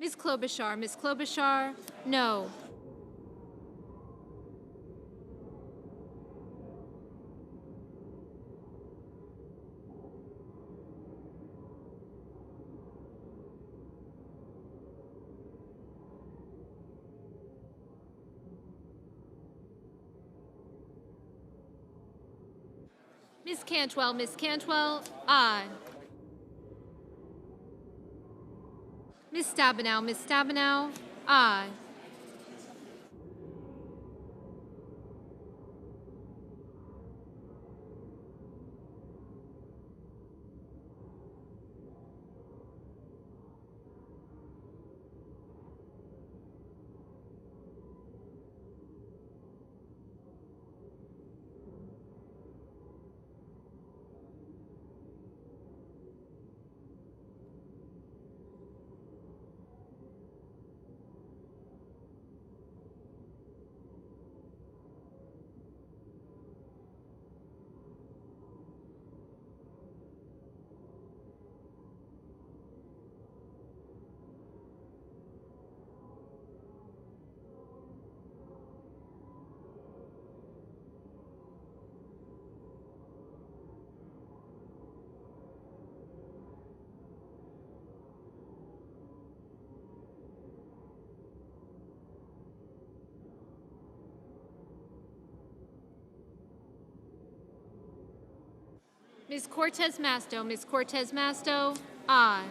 Ms. Klobuchar. Ms. Klobuchar, no. Ms. Cantwell. Ms. Cantwell, aye. Ms. Stabenow. Ms. Stabenow, aye. Ms. Cortez Masto. Ms. Cortez Masto, aye.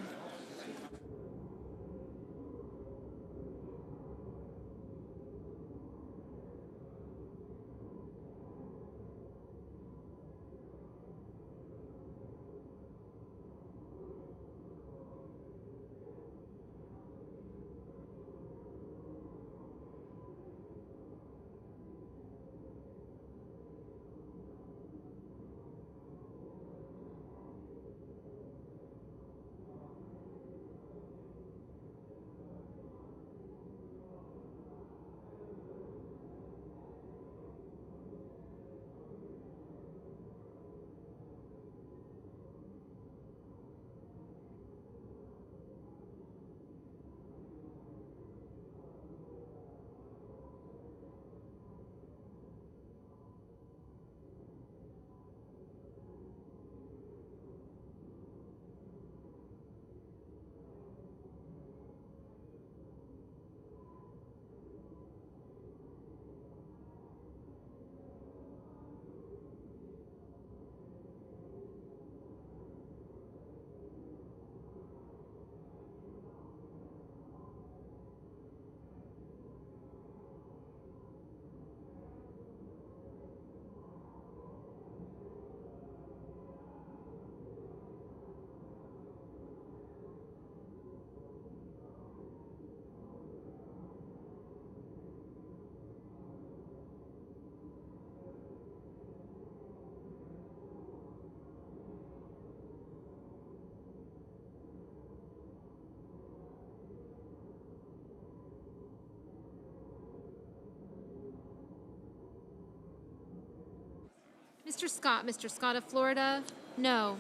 Mr. Scott. Mr. Scott of Florida, no.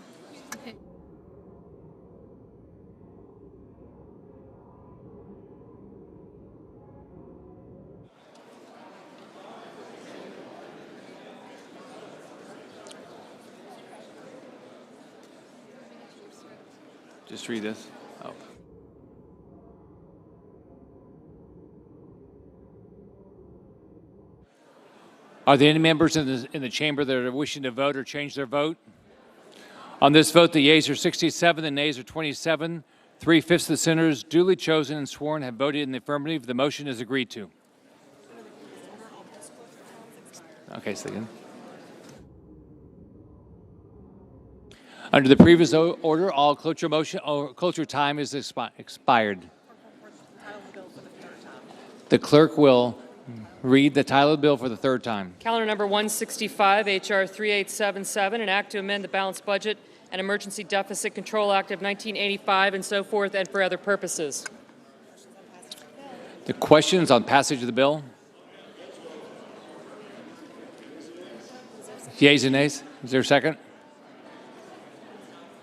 Okay. Just read this. Oh. Are there any members in the chamber that are wishing to vote or change their vote? On this vote, the yeas are 67, the nays are 27. 3/5 of the senators duly chosen and sworn have voted in the affirmative. The motion is agreed to. Okay, second. Under the previous order, all cloture time is expired. The clerk will read the title of the bill for the third time. Calendar number 165, H.R. 3877, an act to amend the Balanced Budget and Emergency Deficit Control Act of 1985 and so forth and for other purposes. The questions on passage of the bill? Yeas and nays? Is there a second?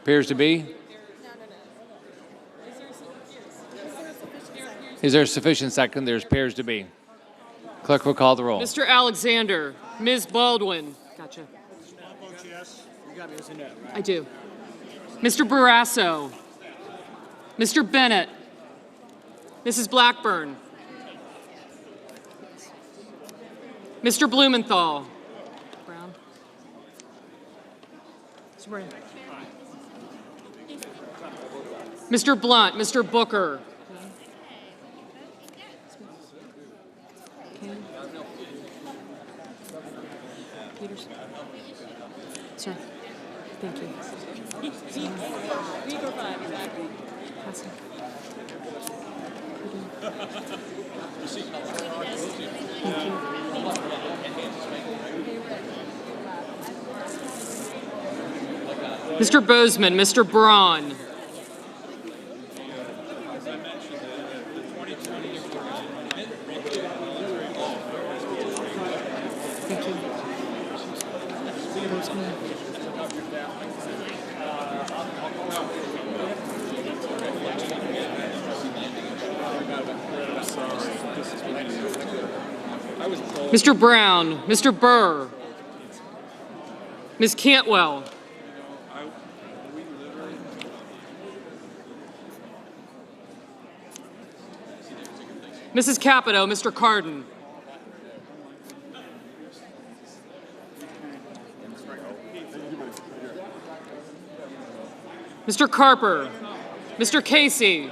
Appears to be. Is there sufficient second? There appears to be. Clerk will call the roll. Mr. Alexander, Ms. Baldwin. Gotcha. I do. Mr. Barrasso, Mr. Bennett, Mrs. Blackburn, Mr. Blumenthal, Brown, Mr. Brown, Mr. Blunt, Mr. Booker, Peters. Sir, thank you. Mr. Bozeman, Mr. Braun. Thank you. Bozeman. Mr. Brown, Mr. Burr, Ms. Cantwell, Mrs. Capito, Mr. Cardin, Mr. Carper, Mr. Casey,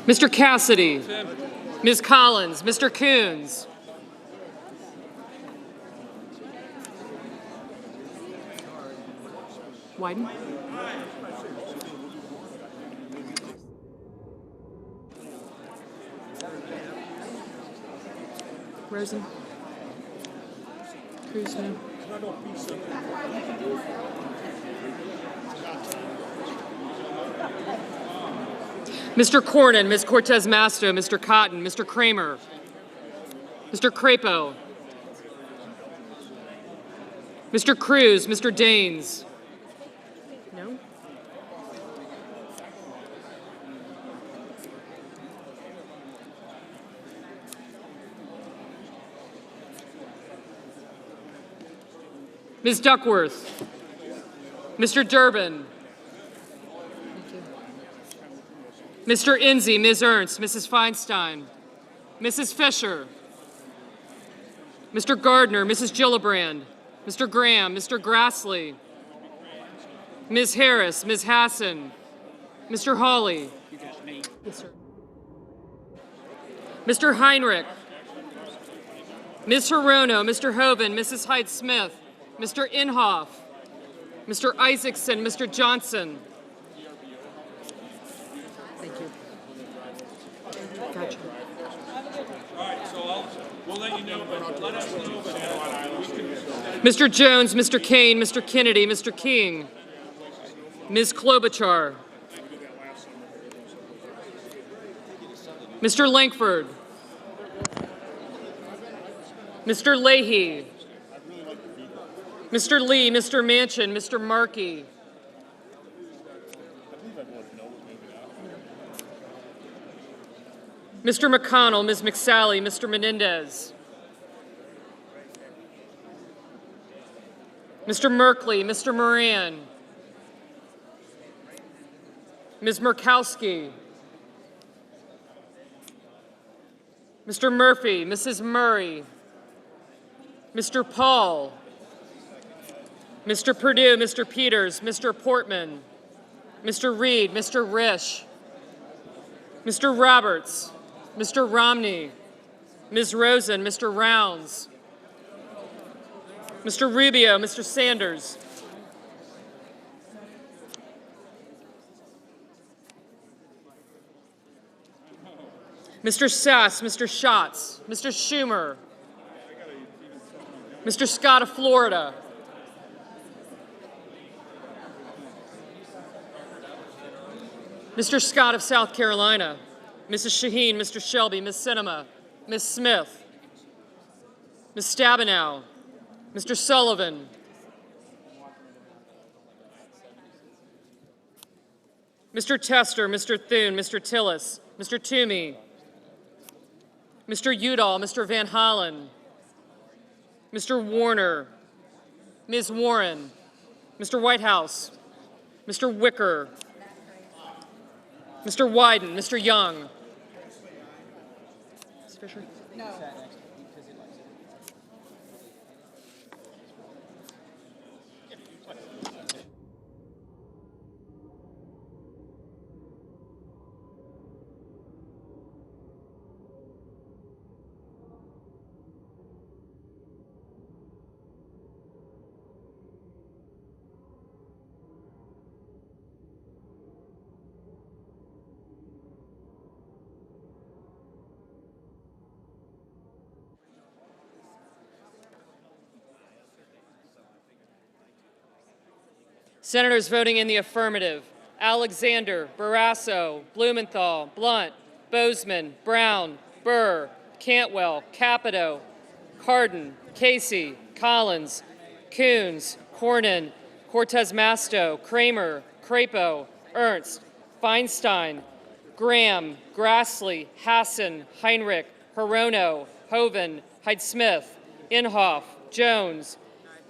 Mr. Cassidy, Ms. Collins, Mr. Coons, Wyden, Rosen, Cruz, no. Mr. Cornyn, Ms. Cortez Masto, Mr. Cotton, Mr. Kramer, Mr. Crapo, Mr. Cruz, Mr. Daines. No? Ms. Duckworth, Mr. Durbin, Mr. Inze, Ms. Ernst, Mrs. Feinstein, Mrs. Fisher, Mr. Gardner, Mrs. Gillibrand, Mr. Graham, Mr. Grassley, Ms. Harris, Ms. Hassan, Mr. Hawley, yes, sir. Mr. Heinrich, Ms. Hirono, Mr. Hoven, Mrs. Hyde-Smith, Mr. Inhofe, Mr. Isaacson, Mr. Johnson. Thank you. Gotcha. All right, so we'll let you know, but let us know. Mr. Jones, Mr. Kane, Mr. Kennedy, Mr. King, Ms. Klobuchar, Mr. Lankford, Mr. Leahy, Mr. Lee, Mr. Manchin, Mr. Markey, Mr. McConnell, Ms. McSally, Mr. Menendez, Mr. Merkley, Mr. Moran, Ms. Murkowski, Mr. Murphy, Mrs. Murray, Mr. Paul, Mr. Perdue, Mr. Peters, Mr. Portman, Mr. Reed, Mr. Risch, Mr. Roberts, Mr. Romney, Ms. Rosen, Mr. Rounds, Mr. Rubio, Mr. Sanders, Mr. Sass, Mr. Schatz, Mr. Schumer, Mr. Scott of Florida, Mr. Scott of South Carolina, Mrs. Shaheen, Mr. Shelby, Ms. Sinema, Ms. Smith, Ms. Stabenow, Mr. Sullivan, Mr. Tester, Mr. Thune, Mr. Tillis, Mr. Toomey, Mr. Udall, Mr. Van Hollen, Mr. Warner, Ms. Warren, Mr. Whitehouse, Mr. Wicker, Mr. Wyden, Mr. Young. Ms. Fisher? Senators voting in the affirmative: Alexander, Barrasso, Blumenthal, Blunt, Bozeman, Brown, Burr, Cantwell, Capito, Cardin, Casey, Collins, Coons, Cornyn, Cortez Masto, Kramer, Crapo, Ernst, Feinstein, Graham, Grassley, Hassan, Heinrich, Hirono, Hoven, Hyde-Smith, Inhofe, Jones,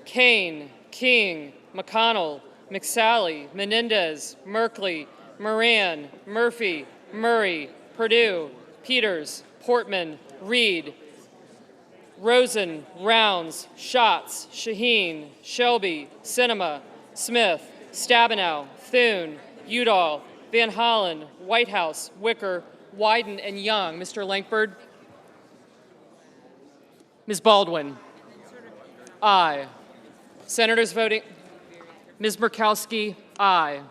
Kane, King, McConnell, McSally, Menendez, Merkley, Moran, Murphy, Murray, Perdue, Peters, Portman, Reed, Rosen, Rounds, Schatz, Shaheen, Shelby, Sinema, Smith, Stabenow, Thune, Udall, Van Hollen, Whitehouse, Wicker, Wyden, and Young. Mr. Lankford? Ms. Baldwin? Aye. Senators voting. Ms. Murkowski? Aye.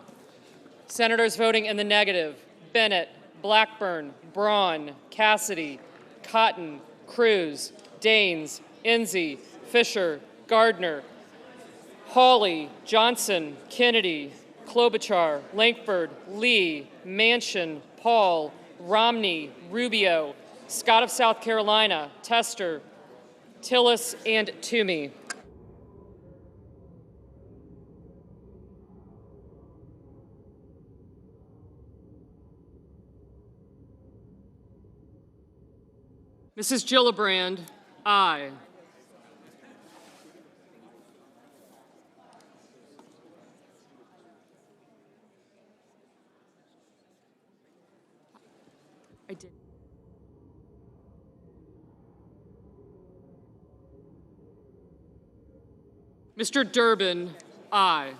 Senators voting in the negative: Bennett, Blackburn, Braun, Cassidy, Cotton, Cruz, Daines, Enzi, Fisher, Gardner, Hawley, Johnson, Kennedy, Klobuchar, Lankford, Lee, Manchin, Paul, Romney, Rubio, Scott of South Carolina, Tester, Tillis, and Toomey. Mrs. Gillibrand? Aye. I did. Mr. Durbin? Aye.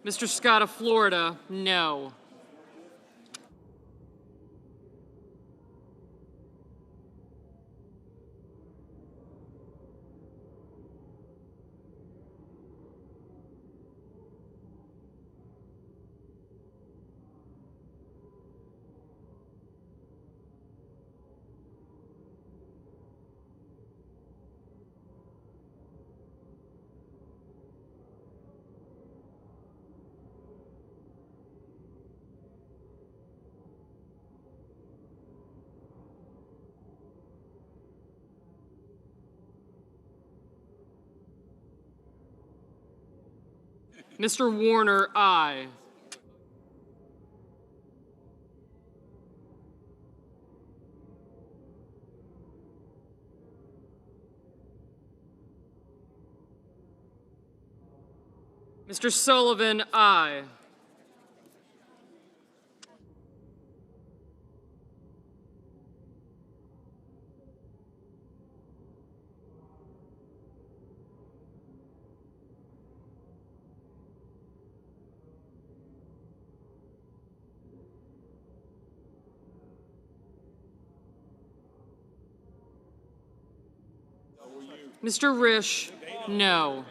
Mr. Scott of Florida? No. Mr. Warner? Aye. Mr. Sullivan? Aye. Mr. Risch, no.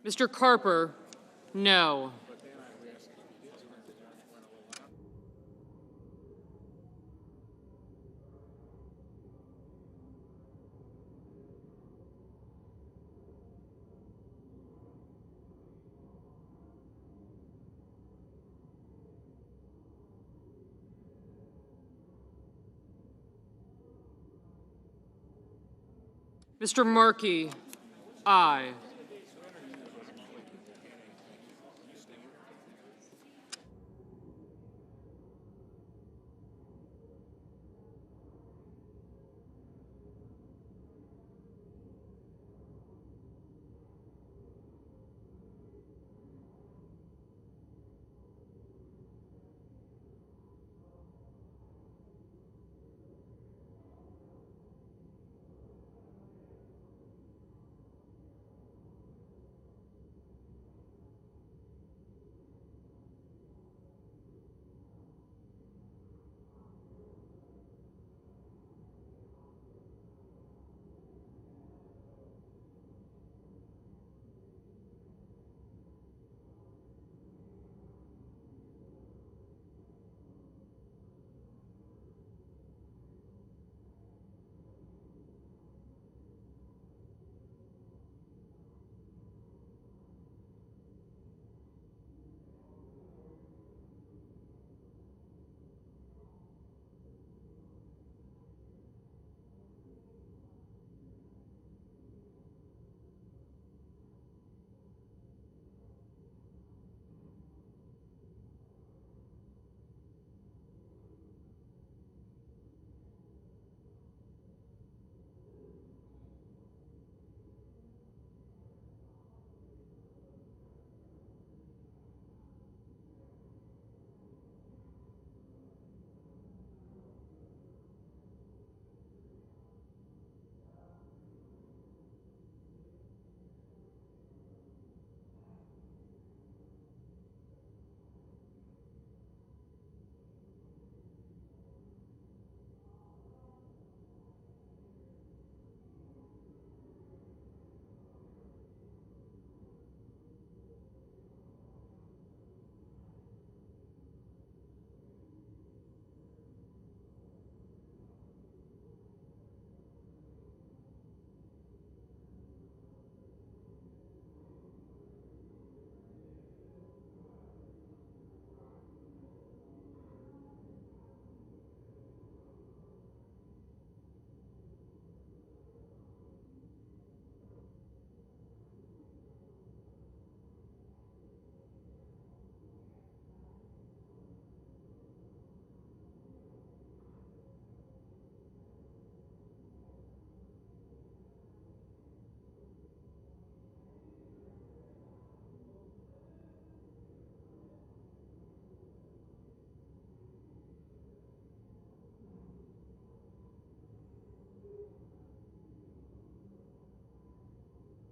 Mr. Carper, no. Mr. Markey, aye.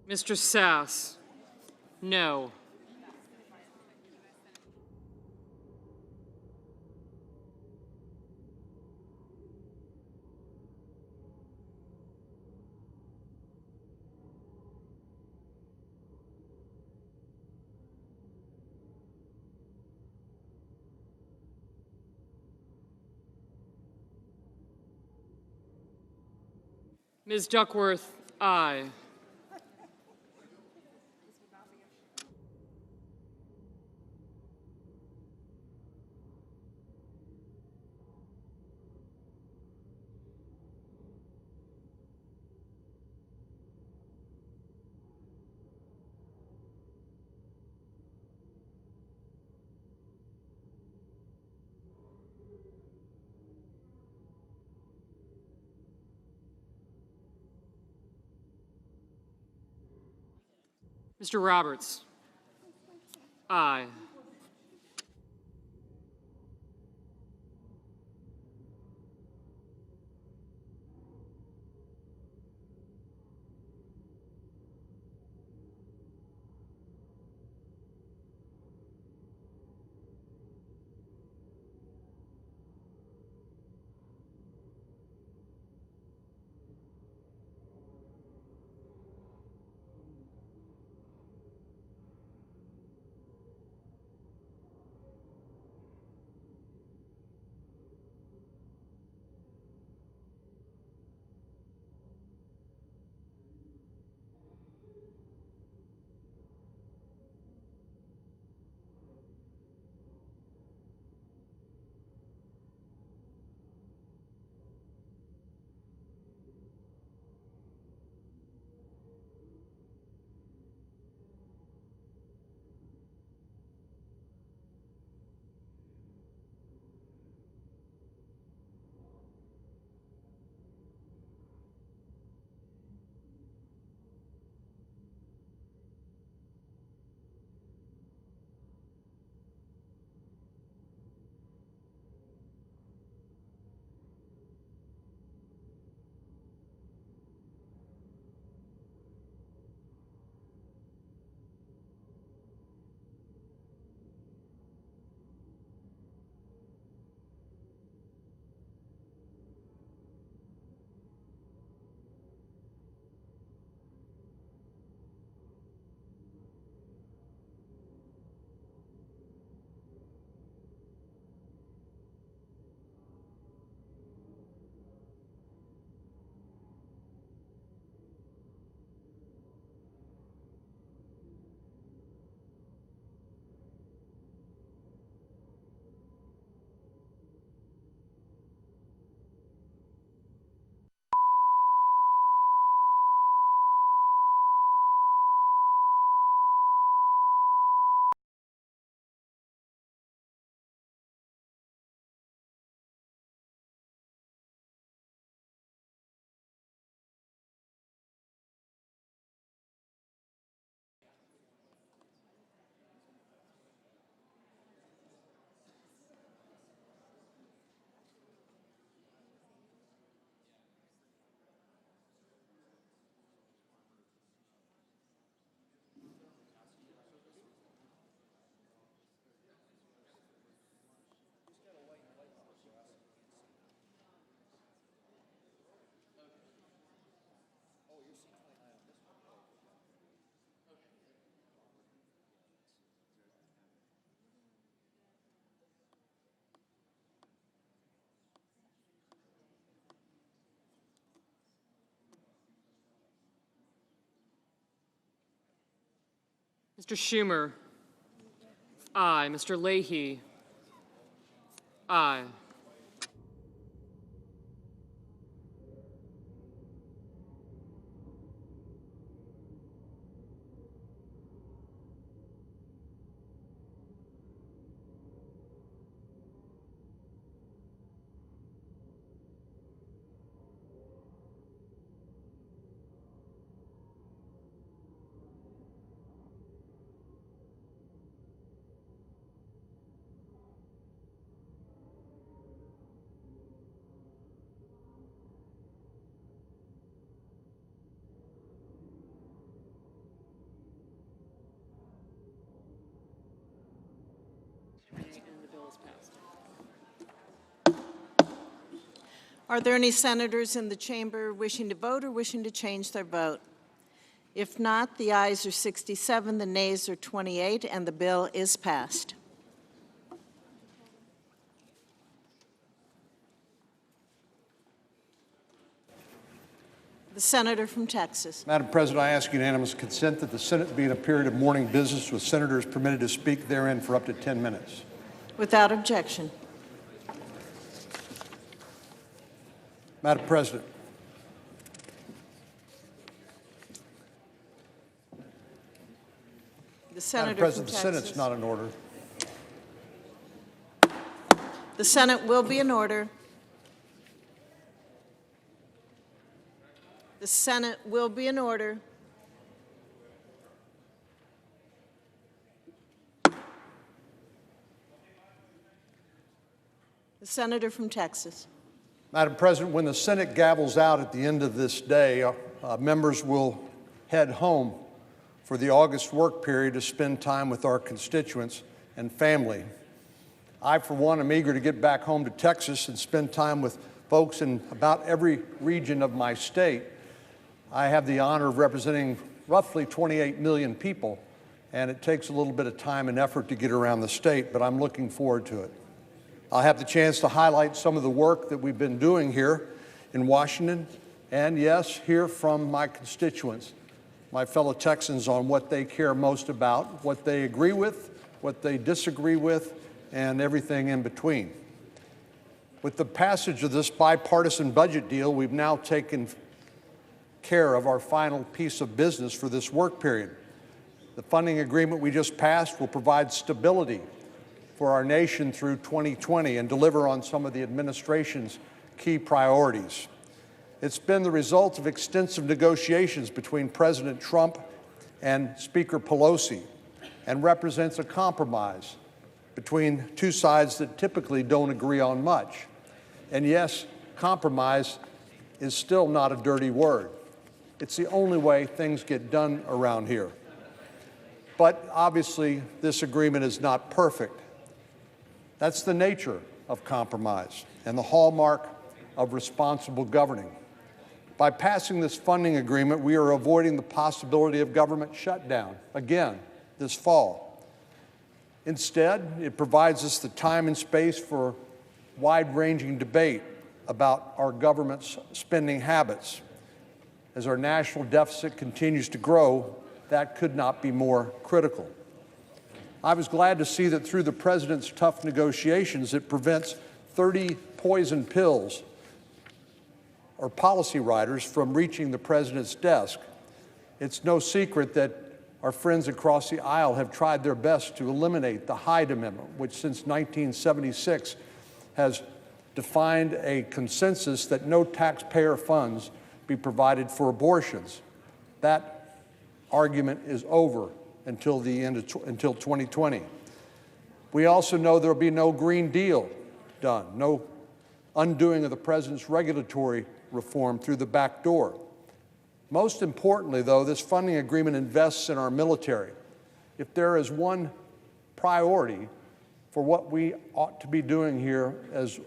Mr. Sass, no. Ms. Duckworth, aye. Mr. Roberts, aye. Mr. Schumer. Aye. Mr. Leahy. Aye. And the bill is passed. Are there any senators in the chamber wishing to vote or wishing to change their vote? If not, the ayes are 67, the nays are 28, and the bill is passed. The senator from Texas. Madam President, I ask unanimous consent that the Senate be in a period of morning business with senators permitted to speak therein for up to 10 minutes. Without objection. Madam President, The senator Madam President, from the Texas. Senate's not in order. The Senate will be in order. The Senate will be in order. The senator from Texas. Madam President, when the Senate gavels out at the end of this day, members will head home for the August work period to spend time with our constituents and family. I, for one, am eager to get back home to Texas and spend time with folks in about every region of my state. I have the honor of representing roughly 28 million people, and it takes a little bit of time and effort to get around the state, but I'm looking forward to it. I'll have the chance to highlight some of the work that we've been doing here in Washington, and yes, hear from my constituents, my fellow Texans, on what they care most about, what they agree with, what they disagree with, and everything in between. With the passage of this bipartisan budget deal, we've now taken care of our final piece of business for this work period. The funding agreement we just passed will provide stability for our nation through 2020 and deliver on some of the administration's key priorities. It's been the result of extensive negotiations between President Trump and Speaker Pelosi and represents a compromise between two sides that typically don't agree on much. And yes, compromise is still not a dirty word. It's the only way things get done around here. But obviously, this agreement is not perfect. That's the nature of compromise and the hallmark of responsible governing. By passing this funding agreement, we are avoiding the possibility of government shutdown again this fall. Instead, it provides us the time and space for wide-ranging debate about our government's spending habits. As our national deficit continues to grow, that could not be more critical. I was glad to see that through the President's tough negotiations, it prevents 30 poison pills or policy riders from reaching the President's desk. It's no secret that our friends across the aisle have tried their best to eliminate the Hyde Amendment, which since 1976 has defined a consensus that no taxpayer funds be provided for abortions. That argument is over until 2020. We also know there will be no Green Deal done, no undoing of the President's regulatory reform through the back door. Most importantly, though, this funding agreement invests in our military. If there is one priority for what we ought to be doing here as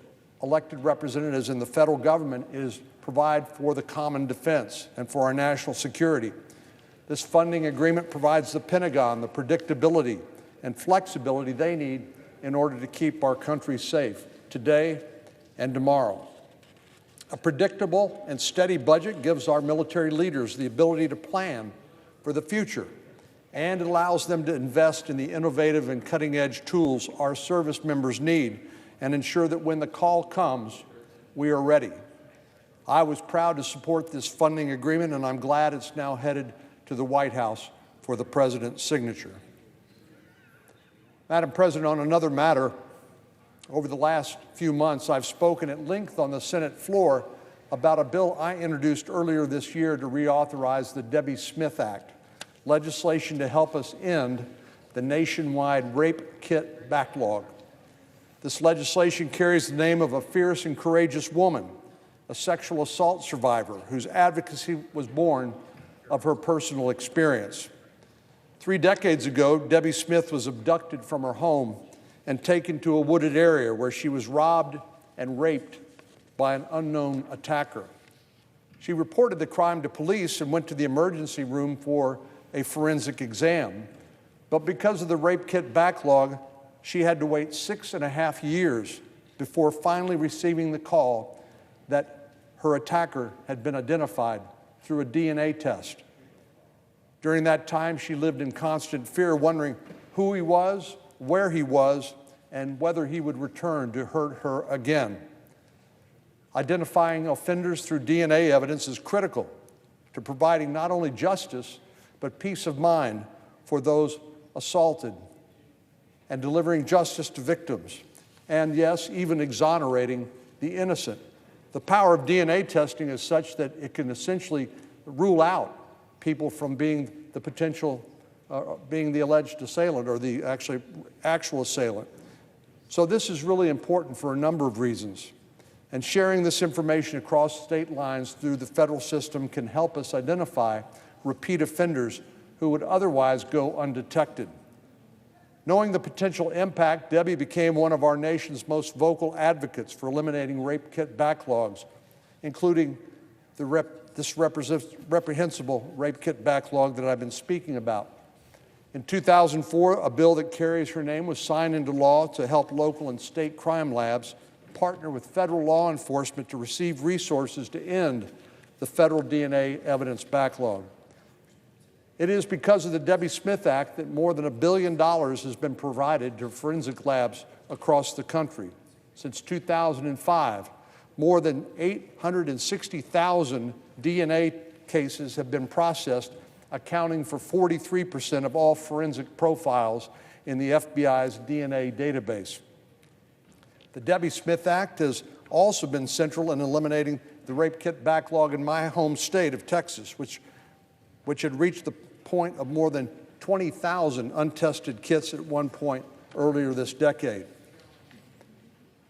elected representatives in the federal government, is provide for the common defense and for our national security. This funding agreement provides the Pentagon the predictability and flexibility they need in order to keep our country safe today and tomorrow. A predictable and steady budget gives our military leaders the ability to plan for the future and it allows them to invest in the innovative and cutting-edge tools our service members need and ensure that when the call comes, we are ready. I was proud to support this funding agreement, and I'm glad it's now headed to the White House for the President's signature. Madam President, on another matter, over the last few months, I've spoken at length on the Senate floor about a bill I introduced earlier this year to reauthorize the Debbie Smith Act, legislation to help us end the nationwide rape kit backlog. This legislation carries the name of a fierce and courageous woman, a sexual assault survivor whose advocacy was born of her personal experience. 3 decades ago, Debbie Smith was abducted from her home and taken to a wooded area where she was robbed and raped by an unknown attacker. She reported the crime to police and went to the emergency room for a forensic exam. But because of the rape kit backlog, she had to wait 6.5 years before finally receiving the call that her attacker had been identified through a DNA test. During that time, she lived in constant fear, wondering who he was, where he was, and whether he would return to hurt her again. Identifying offenders through DNA evidence is critical to providing not only justice, but peace of mind for those assaulted, and delivering justice to victims, and yes, even exonerating the innocent. The power of DNA testing is such that it can essentially rule out people from being the potential, being the alleged assailant or the actual assailant. So this is really important for a number of reasons. And sharing this information across state lines through the federal system can help us identify repeat offenders who would otherwise go undetected. Knowing the potential impact, Debbie became one of our nation's most vocal advocates for eliminating rape kit backlogs, including this reprehensible rape kit backlog that I've been speaking about. In 2004, a bill that carries her name was signed into law to help local and state crime labs partner with federal law enforcement to receive resources to end the federal DNA evidence backlog. It is because of the Debbie Smith Act that more than $1 billion has been provided to forensic labs across the country. Since 2005, more than 860,000 DNA cases have been processed, accounting for 43% of all forensic profiles in the FBI's DNA database. The Debbie Smith Act has also been central in eliminating the rape kit backlog in my home state of Texas, which had reached the point of more than 20,000 untested kits at one point earlier this decade.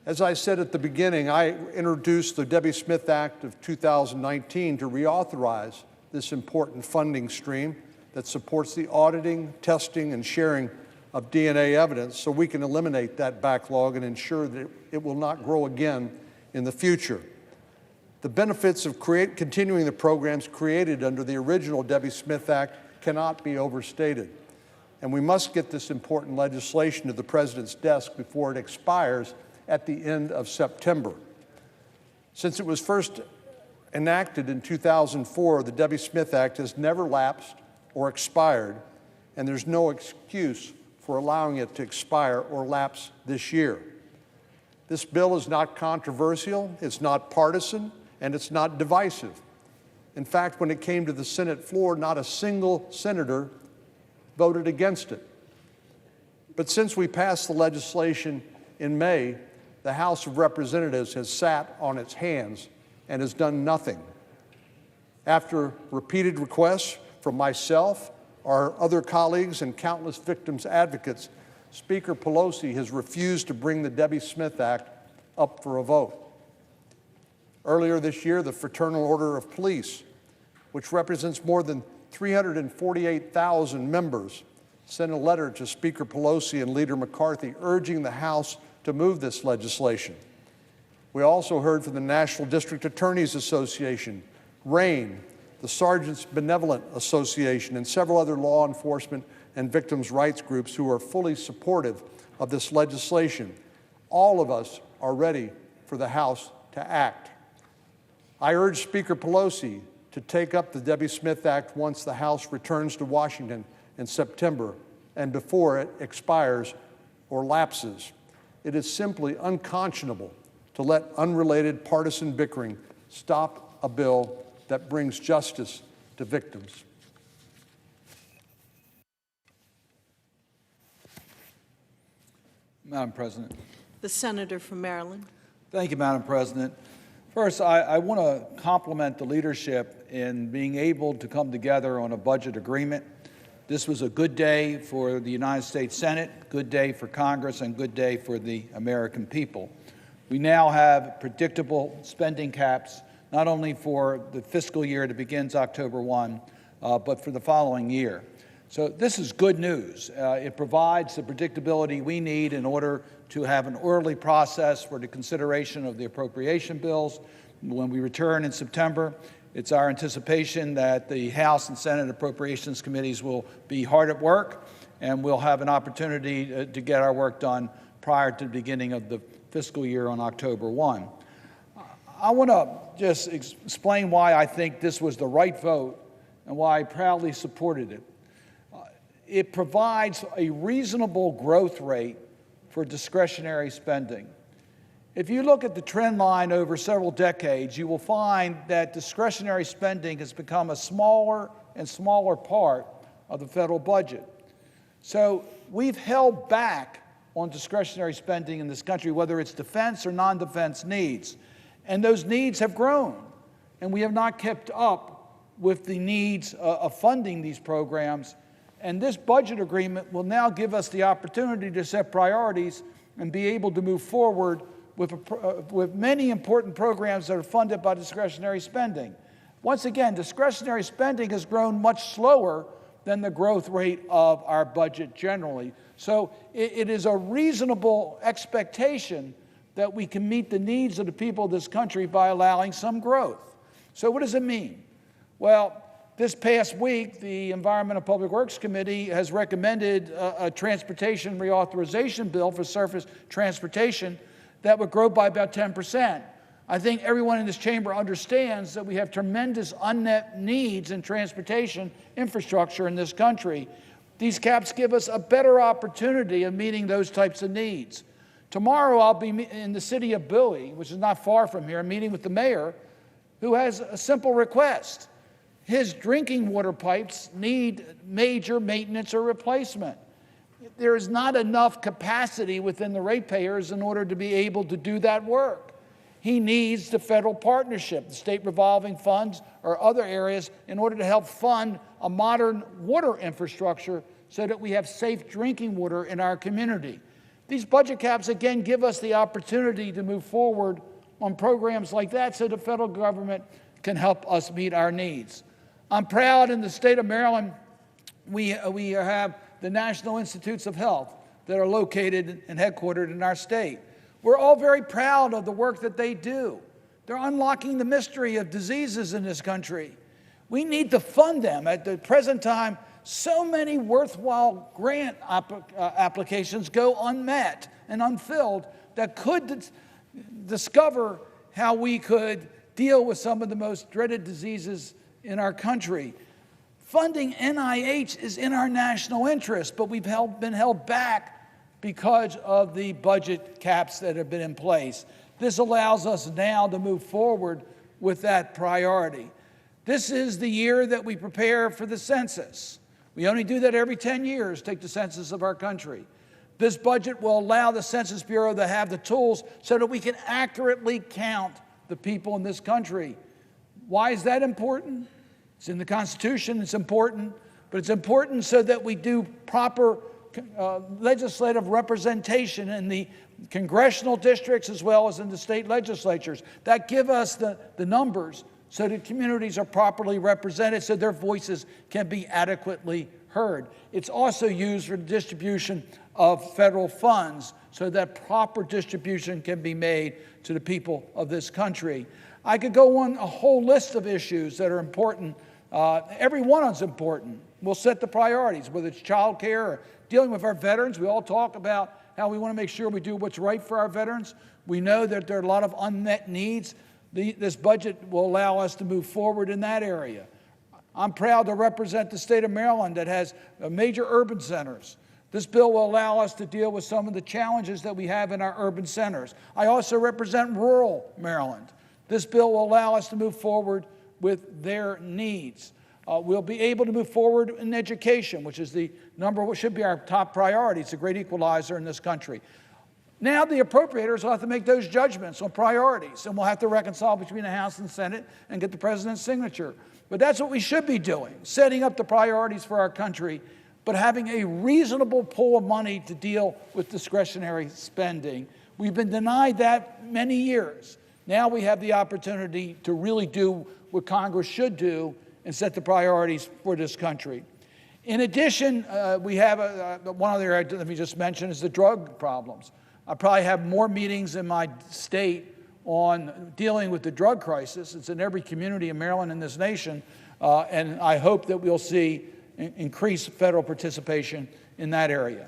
As I said at the beginning, I introduced the Debbie Smith Act of 2019 to reauthorize this important funding stream that supports the auditing, testing, and sharing of DNA evidence so we can eliminate that backlog and ensure that it will not grow again in the future. The benefits of continuing the programs created under the original Debbie Smith Act cannot be overstated, and we must get this important legislation to the President's desk before it expires at the end of September. Since it was first enacted in 2004, the Debbie Smith Act has never lapsed or expired, and there's no excuse for allowing it to expire or lapse this year. This bill is not controversial, it's not partisan, and it's not divisive. In fact, when it came to the Senate floor, not a single senator voted against it. But since we passed the legislation in May, the House of Representatives has sat on its hands and has done nothing. After repeated requests from myself, our other colleagues, and countless victims' advocates, Speaker Pelosi has refused to bring the Debbie Smith Act up for a vote. Earlier this year, the Fraternal Order of Police, which represents more than 348,000 members, sent a letter to Speaker Pelosi and Leader McCarthy urging the House to move this legislation. We also heard from the National District Attorneys Association, RAIN, the Sergeants Benevolent Association, and several other law enforcement and victims' rights groups who are fully supportive of this legislation. All of us are ready for the House to act. I urge Speaker Pelosi to take up the Debbie Smith Act once the House returns to Washington in September and before it expires or lapses. It is simply unconscionable to let unrelated partisan bickering stop a bill that brings justice to victims. Madam President. The senator from Maryland. Thank you, Madam President. First, I want to compliment the leadership in being able to come together on a budget agreement. This was a good day for the United States Senate, good day for Congress, and good day for the American people. We now have predictable spending caps, not only for the fiscal year that begins October 1, but for the following year. So this is good news. It provides the predictability we need in order to have an orderly process for the consideration of the appropriation bills. When we return in September, it's our anticipation that the House and Senate Appropriations Committees will be hard at work, and we'll have an opportunity to get our work done prior to the beginning of the fiscal year on October 1. I want to just explain why I think this was the right vote and why I proudly supported it. It provides a reasonable growth rate for discretionary spending. If you look at the trend line over several decades, you will find that discretionary spending has become a smaller and smaller part of the federal budget. So we've held back on discretionary spending in this country, whether it's defense or non-defense needs. And those needs have grown, and we have not kept up with the needs of funding these programs. And this budget agreement will now give us the opportunity to set priorities and be able to move forward with many important programs that are funded by discretionary spending. Once again, discretionary spending has grown much slower than the growth rate of our budget generally. So it is a reasonable expectation that we can meet the needs of the people of this country by allowing some growth. So what does it mean? Well, this past week, the Environment and Public Works Committee has recommended a transportation reauthorization bill for surface transportation that would grow by about 10%. I think everyone in this chamber understands that we have tremendous unmet needs in transportation infrastructure in this country. These caps give us a better opportunity of meeting those types of needs. Tomorrow I'll be in the city of Bowie, which is not far from here, meeting with the mayor, who has a simple request. His drinking water pipes need major maintenance or replacement. There is not enough capacity within the ratepayers in order to be able to do that work. He needs the federal partnership, the state revolving funds or other areas in order to help fund a modern water infrastructure so that we have safe drinking water in our community. These budget caps, again, give us the opportunity to move forward on programs like that so the federal government can help us meet our needs. I'm proud in the state of Maryland, we have the National Institutes of Health that are located and headquartered in our state. We're all very proud of the work that they do. They're unlocking the mystery of diseases in this country. We need to fund them. At the present time, so many worthwhile grant applications go unmet and unfilled that could discover how we could deal with some of the most dreaded diseases in our country. Funding NIH is in our national interest, but we've been held back because of the budget caps that have been in place. This allows us now to move forward with that priority. This is the year that we prepare for the census. We only do that every 10 years, take the census of our country. This budget will allow the Census Bureau to have the tools so that we can accurately count the people in this country. Why is that important? It's in the Constitution, it's important, but it's important so that we do proper legislative representation in the congressional districts as well as in the state legislatures. That give us the numbers so that communities are properly represented so their voices can be adequately heard. It's also used for the distribution of federal funds so that proper distribution can be made to the people of this country. I could go on a whole list of issues that are important. Every one of them's important. We'll set the priorities, whether it's child care or dealing with our veterans. We all talk about how we want to make sure we do what's right for our veterans. We know that there are a lot of unmet needs. This budget will allow us to move forward in that area. I'm proud to represent the state of Maryland that has major urban centers. This bill will allow us to deal with some of the challenges that we have in our urban centers. I also represent rural Maryland. This bill will allow us to move forward with their needs. We'll be able to move forward in education, which is what should be our top priority. It's a great equalizer in this country. Now the appropriators will have to make those judgments on priorities, and we'll have to reconcile between the House and Senate and get the president's signature. But that's what we should be doing, setting up the priorities for our country, but having a reasonable pool of money to deal with discretionary spending. We've been denied that many years. Now we have the opportunity to really do what Congress should do and set the priorities for this country. In addition, we have one other area, let me just mention, is the drug problems. I probably have more meetings in my state on dealing with the drug crisis. It's in every community in Maryland and this nation, and I hope that we'll see increased federal participation in that area.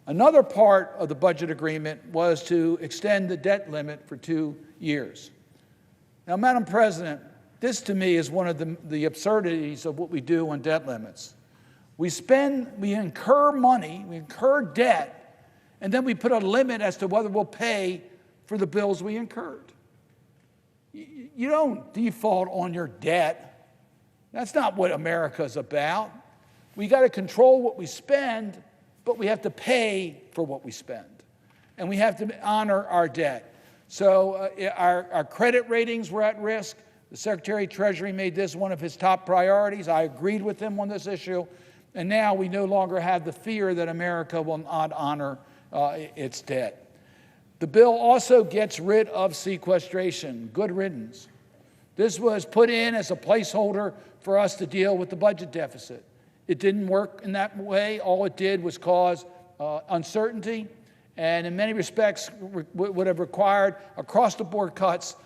Another part of the budget agreement was to extend the debt limit for 2 years. Now, Madam President, this to me is one of the absurdities of what we do on debt limits. We incur money, we incur debt, and then we put a limit as to whether we'll pay for the bills we incurred. You don't default on your debt. That's not what America's about. We got to control what we spend, but we have to pay for what we spend. And we have to honor our debt. So our credit ratings were at risk. The Secretary of Treasury made this one of his top priorities. I agreed with him on this issue. And now we no longer have the fear that America will not honor its debt. The bill also gets rid of sequestration. Good riddance. This was put in as a placeholder for us to deal with the budget deficit. It didn't work in that way. All it did was cause uncertainty, and in many respects would have required across-the-board cuts.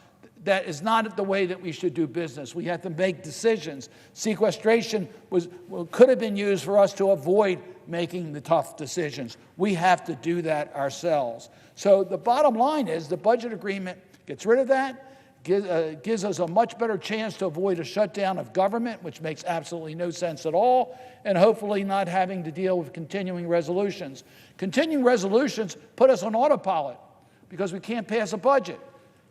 That is not the way that we should do business. We have to make decisions. Sequestration could have been used for us to avoid making the tough decisions. We have to do that ourselves. So the bottom line is the budget agreement gets rid of that, gives us a much better chance to avoid a shutdown of government, which makes absolutely no sense at all, and hopefully not having to deal with continuing resolutions. Continuing resolutions put us on autopilot because we can't pass a budget.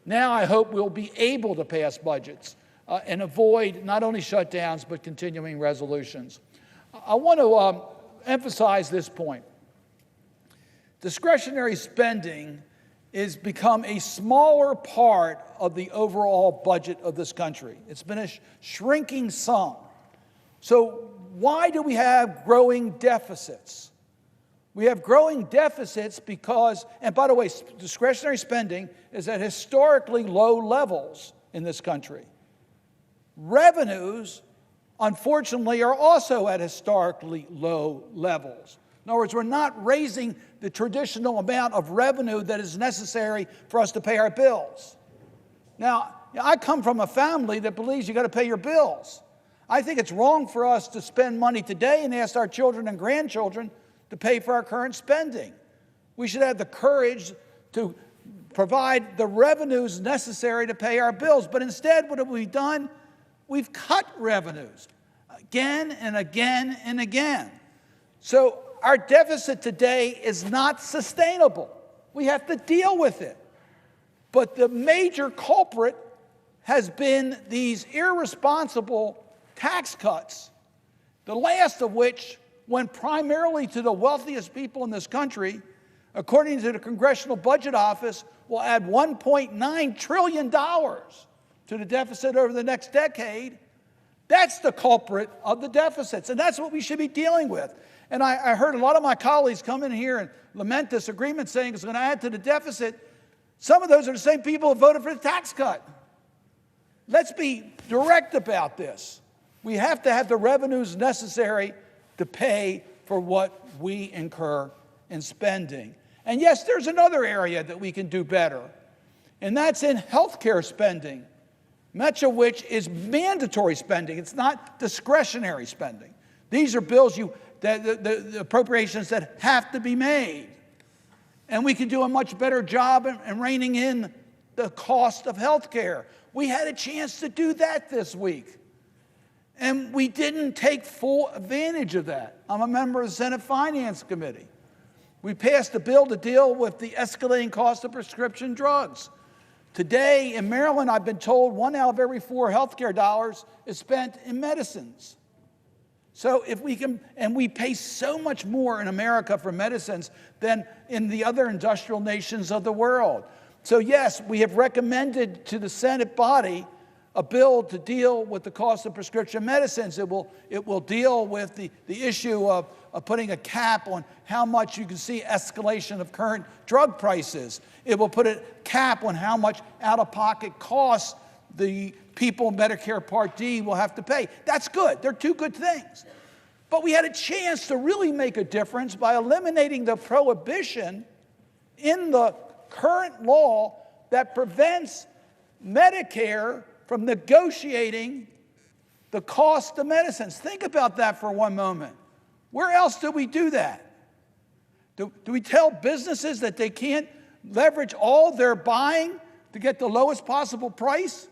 Now I hope we'll be able to pass budgets and avoid not only shutdowns, but continuing resolutions. I want to emphasize this point. Discretionary spending has become a smaller part of the overall budget of this country. It's been a shrinking sum. So why do we have growing deficits? We have growing deficits because, and by the way, discretionary spending is at historically low levels in this country. Revenues, unfortunately, are also at historically low levels. In other words, we're not raising the traditional amount of revenue that is necessary for us to pay our bills. Now, I come from a family that believes you got to pay your bills. I think it's wrong for us to spend money today and ask our children and grandchildren to pay for our current spending. We should have the courage to provide the revenues necessary to pay our bills. But instead, what have we done? We've cut revenues again and again and again. So our deficit today is not sustainable. We have to deal with it. But the major culprit has been these irresponsible tax cuts, the last of which went primarily to the wealthiest people in this country. According to the Congressional Budget Office, will add $1.9 trillion to the deficit over the next decade. That's the culprit of the deficits, and that's what we should be dealing with. And I heard a lot of my colleagues come in here and lament this agreement saying it's going to add to the deficit. Some of those are the same people who voted for the tax cut. Let's be direct about this. We have to have the revenues necessary to pay for what we incur in spending. And yes, there's another area that we can do better, and that's in healthcare spending, much of which is mandatory spending. It's not discretionary spending. These are bills the appropriations that have to be made. And we can do a much better job in reining in the cost of health care. We had a chance to do that this week. And we didn't take full advantage of that. I'm a member of the Senate Finance Committee. We passed a bill to deal with the escalating cost of prescription drugs. Today in Maryland, I've been told 1 out of every 4 healthcare dollars is spent in medicines. So if we can, and we pay so much more in America for medicines than in the other industrial nations of the world. So yes, we have recommended to the Senate body a bill to deal with the cost of prescription medicines. It will deal with the issue of putting a cap on how much you can see escalation of current drug prices. It will put a cap on how much out-of-pocket costs the people in Medicare Part D will have to pay. That's good. They're two good things. But we had a chance to really make a difference by eliminating the prohibition in the current law that prevents Medicare from negotiating the cost of medicines. Think about that for one moment. Where else do we do that? Do we tell businesses that they can't leverage all their buying to get the lowest possible price?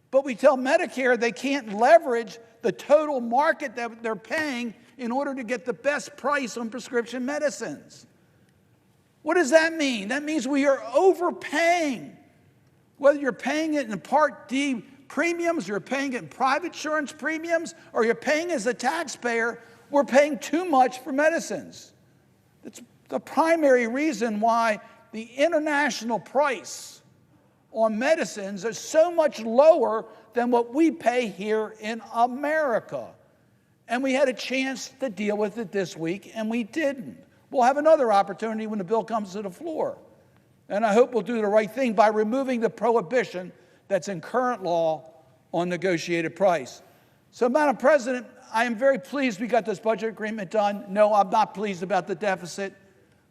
But we tell Medicare they can't leverage the total market that they're paying in order to get the best price on prescription medicines. What does that mean? That means we are overpaying. Whether you're paying it in Part D premiums, you're paying it in private insurance premiums, or you're paying as a taxpayer, we're paying too much for medicines. That's the primary reason why the international price on medicines is so much lower than what we pay here in America. And we had a chance to deal with it this week, and we didn't. We'll have another opportunity when the bill comes to the floor. And I hope we'll do the right thing by removing the prohibition that's in current law on negotiated price. So, Madam President, I am very pleased we got this budget agreement done. No, I'm not pleased about the deficit,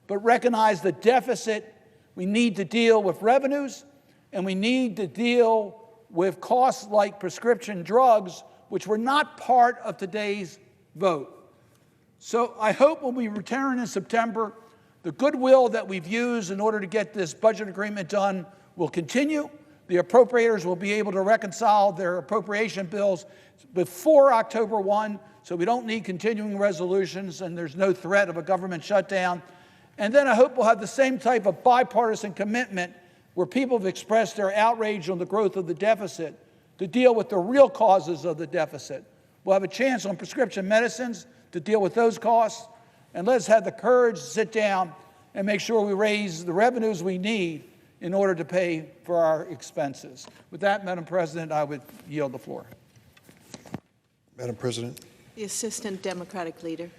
but recognize the deficit. We need to deal with revenues, and we need to deal with costs like prescription drugs, which were not part of today's vote. So I hope when we return in September, the goodwill that we've used in order to get this budget agreement done will continue. The appropriators will be able to reconcile their appropriation bills before October 1, so we don't need continuing resolutions and there's no threat of a government shutdown. And then I hope we'll have the same type of bipartisan commitment where people have expressed their outrage on the growth of the deficit to deal with the real causes of the deficit. We'll have a chance on prescription medicines to deal with those costs, and let's have the courage to sit down and make sure we raise the revenues we need in order to pay for our expenses. With that, Madam President, I would yield the floor. Madam President. The Assistant Democratic Leader.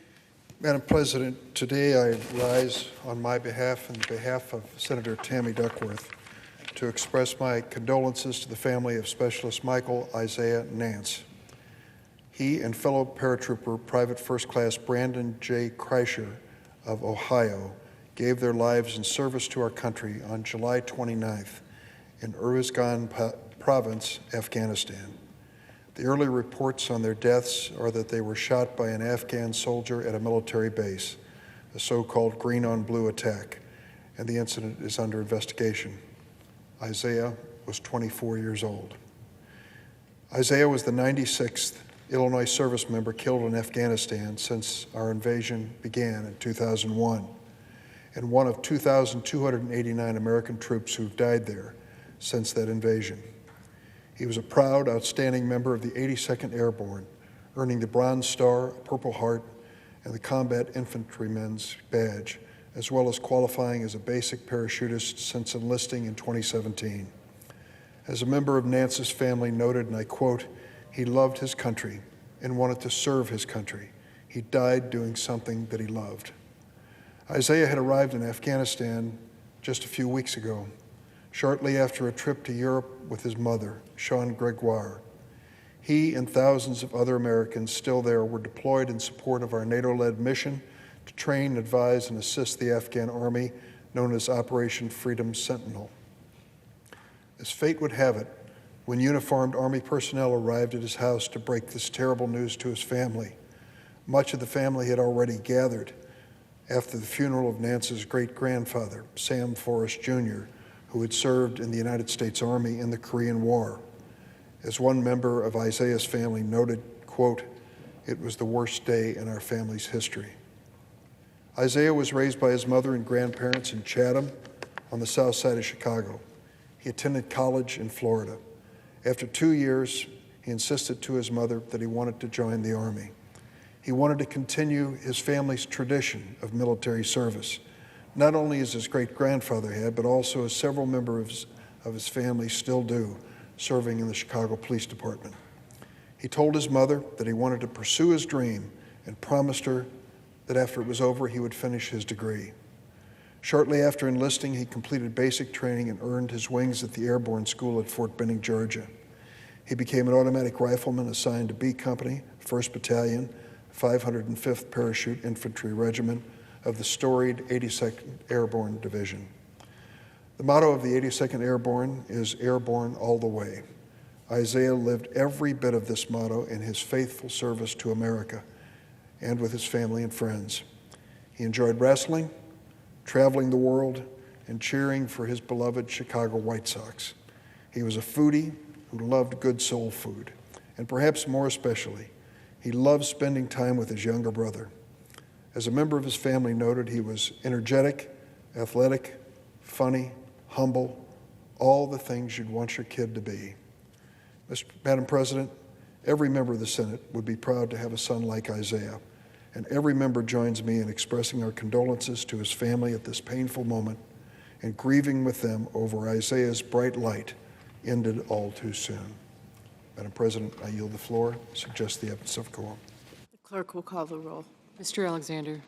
Madam President, today I rise on my behalf and behalf of Senator Tammy Duckworth to express my condolences to the family of Specialist Michael Isaiah Nance. He and fellow paratrooper Private First Class Brandon J. Kreischer of Ohio gave their lives in service to our country on July 29th in Uruzgan Province, Afghanistan. The early reports on their deaths are that they were shot by an Afghan soldier at a military base, a so-called green on blue attack, and the incident is under investigation. Isaiah was 24 years old. Isaiah was the 96th Illinois service member killed in Afghanistan since our invasion began in 2001, and one of 2,289 American troops who've died there since that invasion. He was a proud, outstanding member of the 82nd Airborne, earning the Bronze Star, Purple Heart, and the Combat Infantryman's Badge, as well as qualifying as a basic parachutist since enlisting in 2017. As a member of Nance's family noted, and I quote, "He loved his country and wanted to serve his country. He died doing something that he loved." Isaiah had arrived in Afghanistan just a few weeks ago, shortly after a trip to Europe with his mother, Sean Gregoire. He and thousands of other Americans still there were deployed in support of our NATO-led mission to train, advise, and assist the Afghan army known as Operation Freedom Sentinel. As fate would have it, when uniformed Army personnel arrived at his house to break this terrible news to his family, much of the family had already gathered after the funeral of Nance's great-grandfather, Sam Forrest Jr., who had served in the United States Army in the Korean War. As one member of Isaiah's family noted, quote, "It was the worst day in our family's history." Isaiah was raised by his mother and grandparents in Chatham on the south side of Chicago. He attended college in Florida. After 2 years, he insisted to his mother that he wanted to join the Army. He wanted to continue his family's tradition of military service, not only as his great-grandfather had, but also as several members of his family still do, serving in the Chicago Police Department. He told his mother that he wanted to pursue his dream and promised her that after it was over, he would finish his degree. Shortly after enlisting, he completed basic training and earned his wings at the Airborne School at Fort Benning, Georgia. He became an automatic rifleman assigned to B Company, 1st Battalion, 505th Parachute Infantry Regiment of the storied 82nd Airborne Division. The motto of the 82nd Airborne is "Airborne all the way." Isaiah lived every bit of this motto in his faithful service to America and with his family and friends. He enjoyed wrestling, traveling the world, and cheering for his beloved Chicago White Sox. He was a foodie who loved good soul food, and perhaps more especially, he loved spending time with his younger brother. As a member of his family noted, he was energetic, athletic, funny, humble, all the things you'd want your kid to be. Madam President, every member of the Senate would be proud to have a son like Isaiah, and every member joins me in expressing our condolences to his family at this painful moment and grieving with them over Isaiah's bright light ended all too soon. Madam President, I yield the floor. Suggest the evidence of quorum. The clerk will call the roll. Mr. Alexander.